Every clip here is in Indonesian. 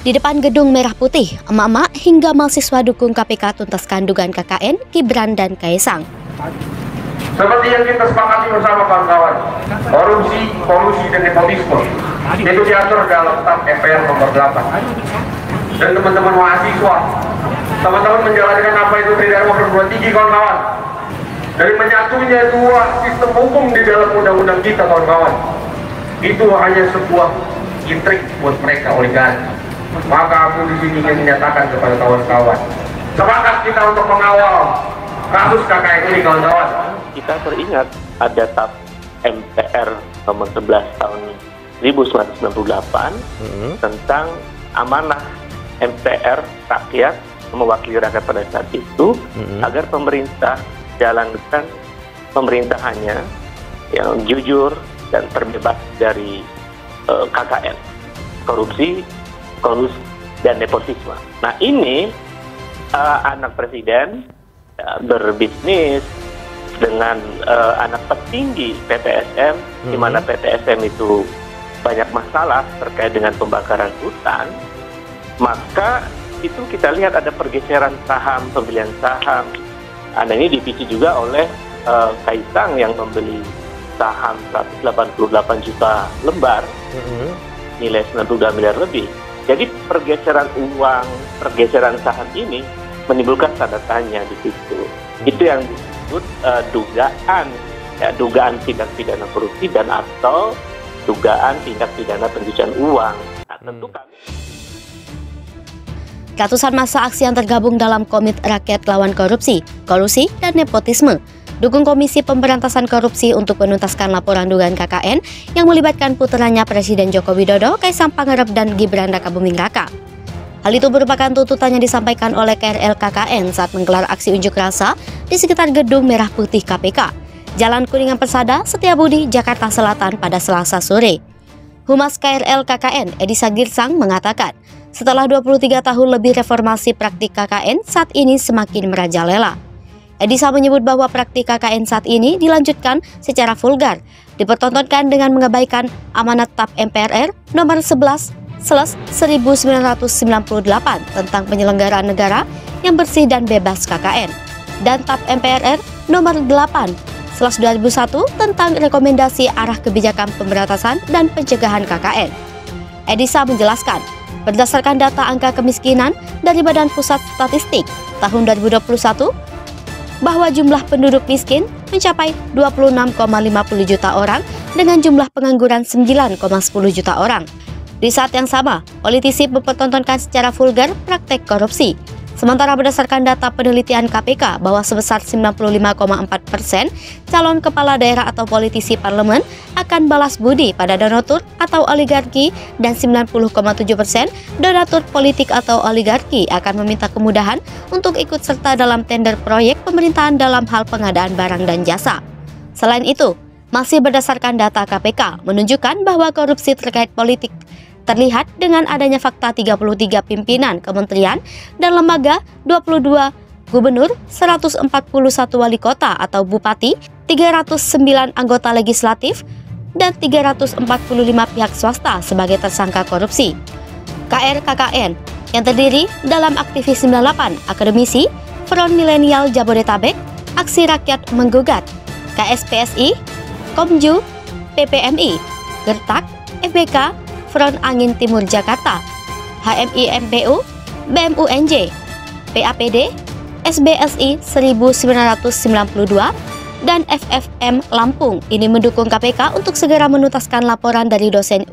Di depan gedung Merah Putih, emak-emak hingga mahasiswa dukung KPK tuntaskan dugaan KKN, Gibran dan Kaisang. Seperti yang kita sepakati bersama kawan-kawan, korupsi, kolusi, dan nepotisme itu diatur dalam TAP MPR nomor 8. Dan teman-teman mahasiswa, teman-teman menjalankan apa itu tidak perguruan tinggi kawan-kawan. Dari menyatunya dua sistem hukum di dalam undang-undang kita kawan-kawan, itu hanya sebuah intrik buat mereka oligarki. Maka aku di sini ingin menyatakan kepada kawan-kawan, sepakat kita untuk mengawal kasus KKN ini kawan-kawan. Kita teringat ada TAP MPR nomor 11 tahun 1998 tentang amanah MPR rakyat mewakili rakyat pada saat itu agar pemerintah jalankan pemerintahannya yang jujur dan terbebas dari KKN, korupsi, kolusi, dan nepotisme. Nah ini anak presiden berbisnis dengan anak petinggi PTSM, di mana PTSM itu banyak masalah terkait dengan pembakaran hutan, maka itu kita lihat ada pergeseran saham, pembelian saham. Nah ini dipicu juga oleh Kaisang yang membeli saham 188 juta lembar, nilai 92 miliar lebih. Jadi pergeseran uang, pergeseran saham ini menimbulkan tanda tanya di situ. Itu yang disebut dugaan tindak pidana korupsi dan atau dugaan tindak pidana pencucian uang. Nah, tentu kami. Ratusan massa aksi yang tergabung dalam Komite Rakyat Lawan Korupsi, Kolusi, dan Nepotisme dukung Komisi Pemberantasan Korupsi untuk menuntaskan laporan dugaan KKN yang melibatkan putranya Presiden Joko Widodo, Kaisang Pangarep, dan Gibran Rakabuming Raka. Hal itu merupakan tuntutan yang disampaikan oleh KRL KKN saat menggelar aksi unjuk rasa di sekitar gedung Merah Putih KPK, Jalan Kuningan Persada, Setiabudi, Jakarta Selatan pada Selasa sore. Humas KRL KKN, Edi Sagirsang, mengatakan, setelah 23 tahun lebih reformasi praktik KKN saat ini semakin merajalela. Edisa menyebut bahwa praktik KKN saat ini dilanjutkan secara vulgar, dipertontonkan dengan mengabaikan amanat TAP MPR nomor 11/1998 tentang penyelenggaraan negara yang bersih dan bebas KKN, dan TAP MPR nomor 8/2001 tentang rekomendasi arah kebijakan pemberantasan dan pencegahan KKN. Edisa menjelaskan, berdasarkan data angka kemiskinan dari Badan Pusat Statistik tahun 2021, bahwa jumlah penduduk miskin mencapai 26,50 juta orang dengan jumlah pengangguran 9,10 juta orang. Di saat yang sama, politisi mempertontonkan secara vulgar praktek korupsi. Sementara berdasarkan data penelitian KPK bahwa sebesar 95,4% calon kepala daerah atau politisi parlemen akan balas budi pada donatur atau oligarki dan 90,7% donatur politik atau oligarki akan meminta kemudahan untuk ikut serta dalam tender proyek pemerintahan dalam hal pengadaan barang dan jasa. Selain itu, masih berdasarkan data KPK menunjukkan bahwa korupsi terkait politik terlihat dengan adanya fakta 33 pimpinan kementerian dan lembaga, 22 gubernur, 141 wali kota atau bupati, 309 anggota legislatif, dan 345 pihak swasta sebagai tersangka korupsi. KRKKN yang terdiri dalam aktivis 98, akademisi, Front Milenial Jabodetabek, Aksi Rakyat Menggugat, KSPSI, Komju, PPMI, Gertak, FBK, Front Angin Timur Jakarta, HMI-MPU, BEM-UNJ, PAPD, SBSI 1992, dan FFM Lampung ini mendukung KPK untuk segera menuntaskan laporan dari dosen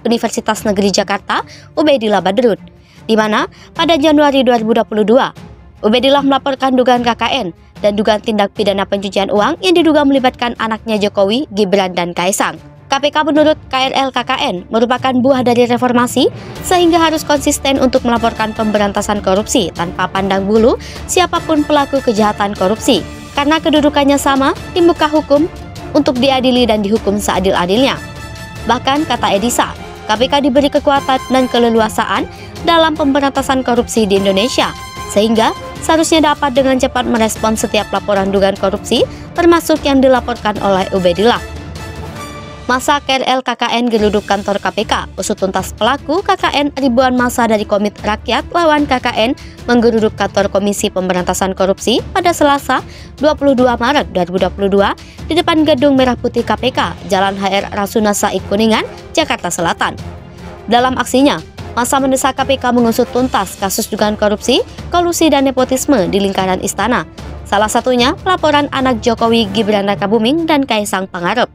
Universitas Negeri Jakarta, Ubedillah Badrun, di mana pada Januari 2022, Ubedillah melaporkan dugaan KKN dan dugaan tindak pidana pencucian uang yang diduga melibatkan anaknya Jokowi, Gibran, dan Kaisang. KPK menurut KRL KKN merupakan buah dari reformasi sehingga harus konsisten untuk melaporkan pemberantasan korupsi tanpa pandang bulu siapapun pelaku kejahatan korupsi, karena kedudukannya sama di muka hukum untuk diadili dan dihukum seadil-adilnya. Bahkan kata Edisa, KPK diberi kekuatan dan keleluasaan dalam pemberantasan korupsi di Indonesia, sehingga seharusnya dapat dengan cepat merespons setiap laporan dugaan korupsi termasuk yang dilaporkan oleh Ubedillah. Masa KRL KKN geruduk kantor KPK, usut tuntas pelaku KKN. Ribuan massa dari Komite Rakyat Lawan KKN menggeruduk kantor Komisi Pemberantasan Korupsi pada Selasa 22 Maret 2022 di depan Gedung Merah Putih KPK, Jalan HR Rasuna Said Kuningan, Jakarta Selatan. Dalam aksinya, massa mendesak KPK mengusut tuntas kasus dugaan korupsi, kolusi dan nepotisme di lingkaran istana. Salah satunya pelaporan anak Jokowi, Gibran Rakabuming dan Kaisang Pangarep.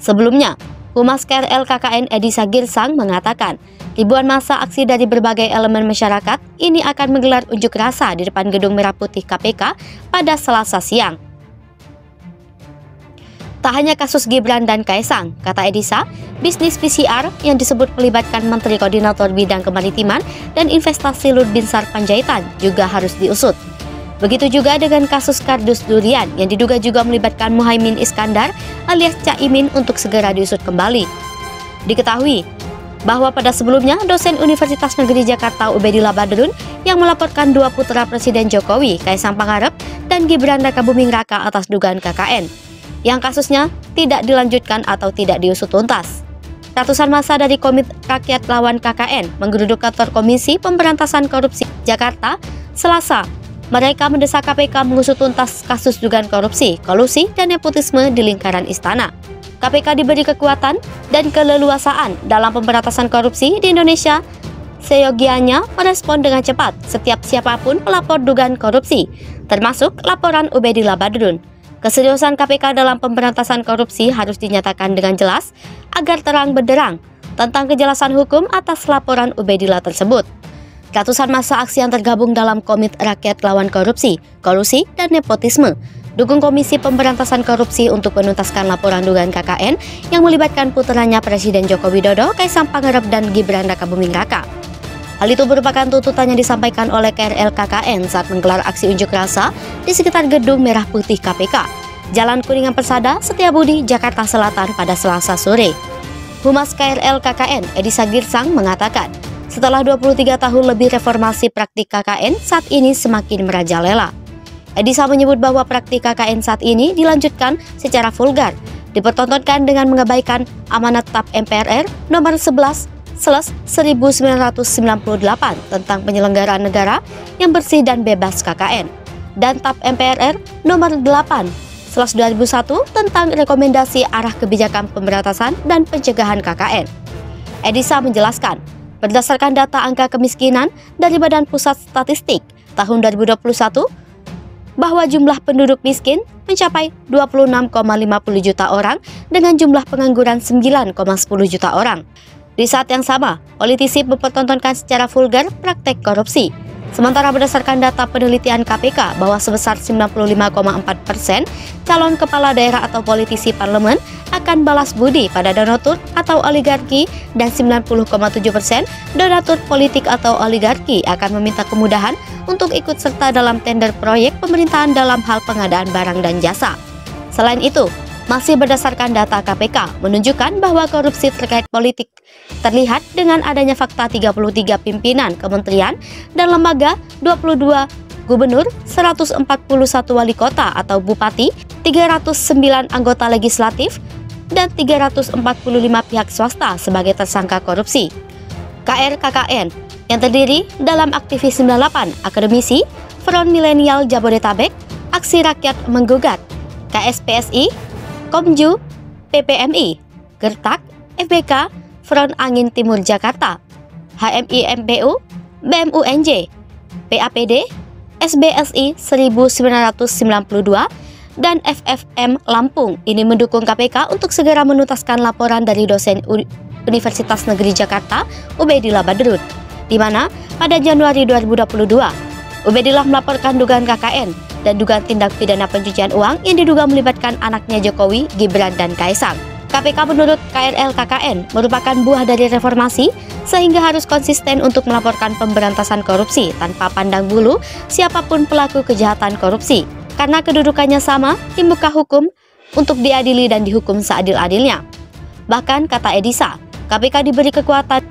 Sebelumnya, Humas KRL KKN Edi Sagirsang mengatakan, ribuan massa aksi dari berbagai elemen masyarakat ini akan menggelar unjuk rasa di depan Gedung Merah Putih KPK pada Selasa siang. Tak hanya kasus Gibran dan Kaisang, kata Edisa, bisnis PCR yang disebut melibatkan Menteri Koordinator Bidang Kemaritiman dan Investasi Luhut Binsar Panjaitan juga harus diusut. Begitu juga dengan kasus kardus durian yang diduga juga melibatkan Muhaimin Iskandar alias Caimin untuk segera diusut kembali. Diketahui bahwa pada sebelumnya dosen Universitas Negeri Jakarta Ubedillah Badrun yang melaporkan dua putra Presiden Jokowi, Kaisang Pangarep dan Gibran Rakabuming Raka atas dugaan KKN, yang kasusnya tidak dilanjutkan atau tidak diusut tuntas. Ratusan massa dari Komite Rakyat Lawan KKN menggeruduk kantor Komisi Pemberantasan Korupsi Jakarta Selasa. Mereka mendesak KPK mengusut tuntas kasus dugaan korupsi, kolusi, dan nepotisme di lingkaran istana. KPK diberi kekuatan dan keleluasaan dalam pemberantasan korupsi di Indonesia. Seyogianya merespon dengan cepat setiap siapapun pelapor dugaan korupsi, termasuk laporan Ubedillah Badrun. Keseriusan KPK dalam pemberantasan korupsi harus dinyatakan dengan jelas agar terang benderang tentang kejelasan hukum atas laporan Ubedillah tersebut. Ratusan massa aksi yang tergabung dalam Komite Rakyat Lawan Korupsi, Kolusi, dan Nepotisme dukung Komisi Pemberantasan Korupsi untuk menuntaskan laporan dugaan KKN yang melibatkan putranya Presiden Joko Widodo, Kaisang Pangarep, dan Gibran Rakabuming Raka. Hal itu merupakan tuntutan yang disampaikan oleh KRL KKN saat menggelar aksi unjuk rasa di sekitar Gedung Merah Putih KPK, Jalan Kuningan Persada, Setiabudi, Jakarta Selatan pada Selasa sore. Humas KRL KKN Edi Sagirsang mengatakan, setelah 23 tahun lebih reformasi, praktik KKN saat ini semakin merajalela. Edisa menyebut bahwa praktik KKN saat ini dilanjutkan secara vulgar, dipertontonkan dengan mengabaikan amanat TAP MPRR nomor 11/1998 tentang penyelenggaraan negara yang bersih dan bebas KKN, dan TAP MPRR nomor 8/2001 tentang rekomendasi arah kebijakan pemberantasan dan pencegahan KKN. Edisa menjelaskan, berdasarkan data angka kemiskinan dari Badan Pusat Statistik tahun 2021, bahwa jumlah penduduk miskin mencapai 26,50 juta orang dengan jumlah pengangguran 9,10 juta orang. Di saat yang sama, politisi mempertontonkan secara vulgar praktek korupsi. Sementara berdasarkan data penelitian KPK bahwa sebesar 95,4% calon kepala daerah atau politisi parlemen akan balas budi pada donatur atau oligarki dan 90,7% donatur politik atau oligarki akan meminta kemudahan untuk ikut serta dalam tender proyek pemerintahan dalam hal pengadaan barang dan jasa. Selain itu, masih berdasarkan data KPK menunjukkan bahwa korupsi terkait politik terlihat dengan adanya fakta 33 pimpinan kementerian dan lembaga, 22 gubernur, 141 wali kota atau bupati, 309 anggota legislatif, dan 345 pihak swasta sebagai tersangka korupsi. KRKKN yang terdiri dalam aktivis 98, akademisi, Front Milenial Jabodetabek, Aksi Rakyat Menggugat, KSPSI, Komju, PPMI, Gertak, FBK, Front Angin Timur Jakarta, HMI MPU, BMUNJ, PAPD, SBSI 1992, dan FFM Lampung ini mendukung KPK untuk segera menuntaskan laporan dari dosen Universitas Negeri Jakarta Ubedillah Badrun, di mana pada Januari 2022 Ubedillah melaporkan dugaan KKN dan dugaan tindak pidana pencucian uang yang diduga melibatkan anaknya Jokowi, Gibran, dan Kaisang. KPK menurut KRL KKN merupakan buah dari reformasi sehingga harus konsisten untuk melaporkan pemberantasan korupsi tanpa pandang bulu siapapun pelaku kejahatan korupsi, karena kedudukannya sama di muka hukum untuk diadili dan dihukum seadil-adilnya. Bahkan kata Edisa, KPK diberi kekuatan